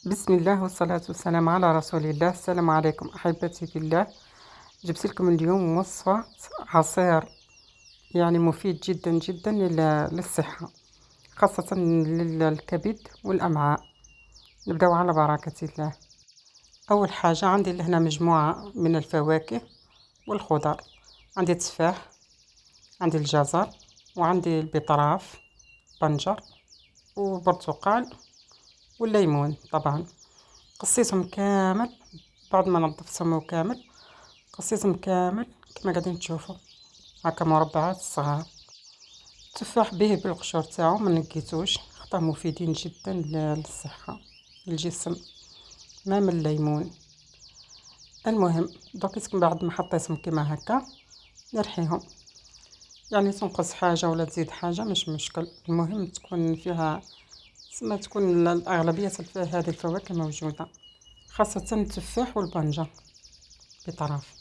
بسم الله والصلاة والسلام على رسول الله. السلام عليكم أحبتي في الله. جبت لكم اليوم وصفة عصير يعني مفيد جدا جدا للصحة، خاصة للكبد والأمعاء. نبدأ على بركة الله. أول حاجة عندي هنا مجموعة من الفواكه والخضر. عندي تفاح، عندي الجزر، وعندي البطراف، بنجر وبرتقال والليمون. طبعا قصيتهم كامل بعد ما نظفتهم كامل، قصيتهم كامل كما قاعدين تشوفوا هكا مربعات صغار. التفاح به بالقشور تاعو ما نقيتوش، خاطر مفيدين جدا للصحة للجسم، ما من الليمون. المهم دوك بعد ما حطيتهم كما هكا نرحيهم، يعني تنقص حاجة ولا تزيد حاجة مش مشكل، المهم تكون فيها ما تكون الأغلبية هذه الفواكه موجودة، خاصة التفاح والبنجر بطرف.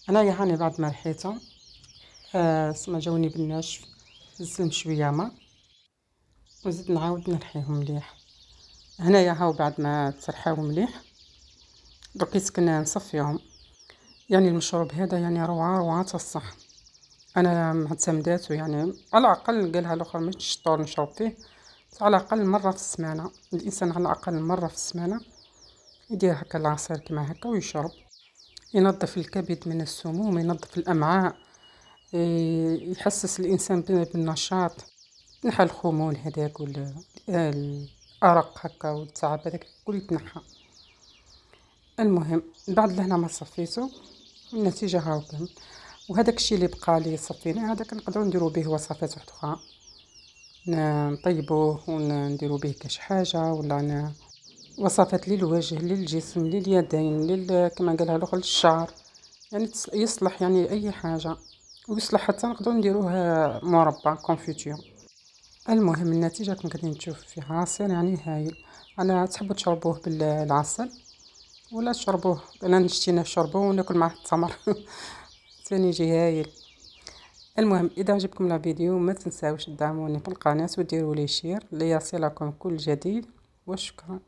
انايا هاني بعد ما رحيتهم سما جاوني بالناشف، نزلهم شويه ماء وزيد نعاود نرحيهم مليح. هنايا هاو بعد ما ترحاو مليح درك كنا نصفيهم. يعني المشروب هذا يعني روعه روعه الصح. انا معتمداته، يعني على الاقل قالها الاخر مش شطور نشرب فيه، على الاقل مره في السمانه. الانسان على الاقل مره في السمانه يدير هكا العصير كما هكا ويشرب، ينظف الكبد من السموم، ينظف الامعاء، يحسس الانسان بالنشاط، تنحى الخمول هذاك الارق هكا والتعب هذاك كل يتنحى. المهم بعد لهنا ما صفيته النتيجه هاو كان. وهذاك الشيء اللي بقى لي صفيناه هذاك نقدروا نديروا به وصفات اخرى، نطيبوه ونديروا به كاش حاجه، ولا وصفات للوجه للجسم لليدين كما قالها الاخر للشعر. يعني يصلح يعني اي حاجه، ويصلح حتى نقدروا نديروه مربى كونفيتير. المهم النتيجه كما قاعدين تشوفوا فيه عصير يعني هايل. انا تحبوا تشربوه بالعسل ولا تشربوه، انا نشتي نشربوه وناكل معه التمر ثاني يجي هايل. المهم اذا عجبكم الفيديو ما تنساوش تدعموني في القناه وديروا لي شير ليصلكم كل جديد، وشكرا.